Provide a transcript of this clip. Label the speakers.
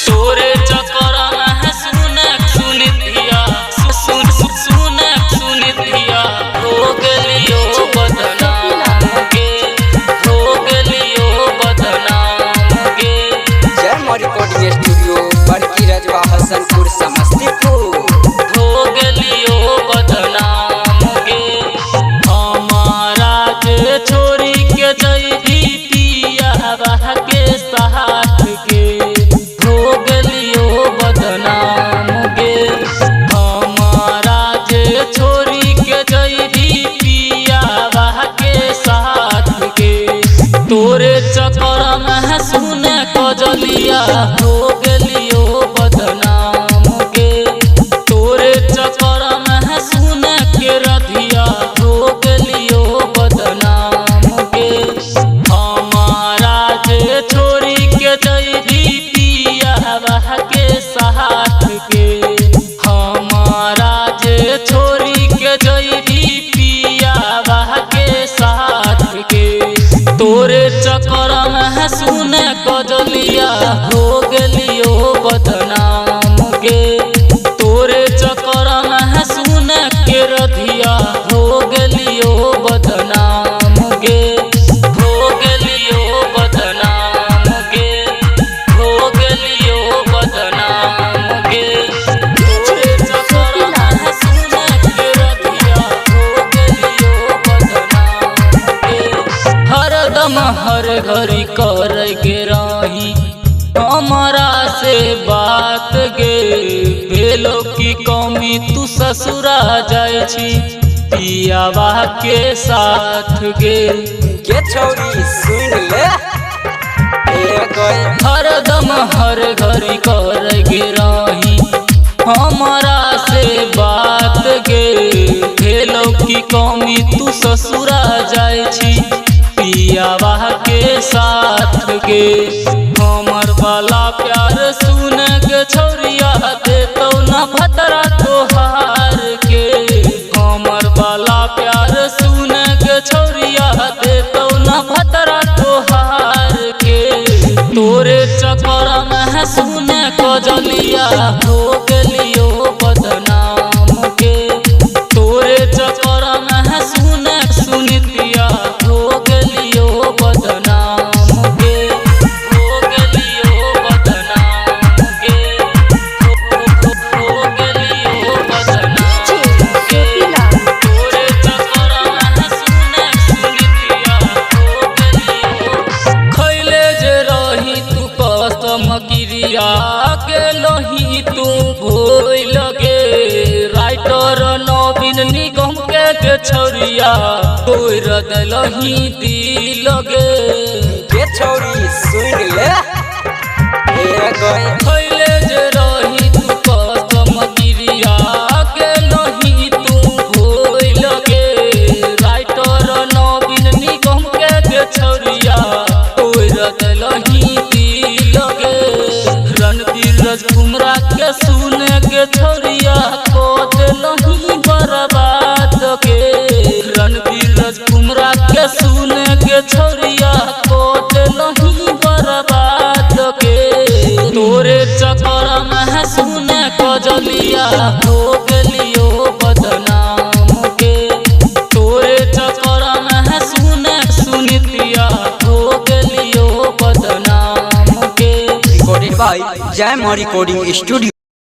Speaker 1: तोरे चक्कर में सुनिधिया सुनिधिया हो गलियो बदनाम गे, हो गलियो बदनाम गे।
Speaker 2: जय मां रिकॉर्डिंग स्टूडियो बड़की रजवा हसनपुर समस्तीपुर।
Speaker 1: हो गलियो बदनाम गे, हमारा के छोरी के जैभी पिया के साथ के। हो गलियो बदनाम गे, हमारा जे छोरी के जैभी पिया के साथ के। तोरे चक्कर में सुने कजलिया हो गलियो बदनाम गे, तोरे चक्कर में सुने के रधिया हो गलियो बदनाम गे। हमारा जे छोरी के जैभी पिया के साथ के, हमारा जे छोरी के जैभी पिया के साथ के। तोरे चक्कर में सुने कजलिया हो गलियो बदनाम गे, तोरे चक्कर में सुने के रधिया हो गलियो बदनाम गे, हो गलियो बदनाम गे, हो गलियो बदनाम गे। तोरे चक्कर में सुने के रधिया हो गलियो बदनाम गे। हरदम हर घड़ी कर गे रही हमारा से बात गे, भेलो की कमी तू ससुरा जाय छी पियावा के साथ गे।
Speaker 2: के छौरी सुन ले
Speaker 1: हरदम हर घड़ी कर गे रही हमारा से बात गे, भेलो की कमी तू ससुरा जाय छी पियावा के साथ गे। हमर वाला प्यार सुन के छोरिया देतो न भतरा तोहार के, हमर वाला प्यार सुन के छोरिया देतो न भतरा तोहार के। तोरे चक्कर में सुने कजलिया हो गलियो बदनाम गे, तोरे चक्कर में सुने सुनिधिया हो गलियो बदनाम गे, हो गलियो बदनाम गे, हो गलियो बदनाम गे। तोरे चक्कर में सुने सुनिधिया हो गलियो। खैले जे रही तू कसम क्रिया के लही तू भूल गे, राइटर नवीन निगम के छोरिया तोर दलही दिल गे।
Speaker 2: के छौरी सुन ले
Speaker 1: खैले जे रही तू कसम क्रिया के लही तू भूल गे, राइटर नवीन निगम के छोरिया तोर दलही दिल गे। रणबीर राजकुमार के सुने के छोरिया को दलही बर्बाद के, रणबीर राजकुमार के सुने के छोरिया को दलही बर्बाद के। तोरे चक्कर में सुने कजलिया हो गलियो बदनाम गे, तोरे चक्कर में सुने सुनिधिया हो गलियो बदनाम गे।
Speaker 2: रिकॉर्डेड बाय जय मां रिकॉर्डिंग स्टूडियो।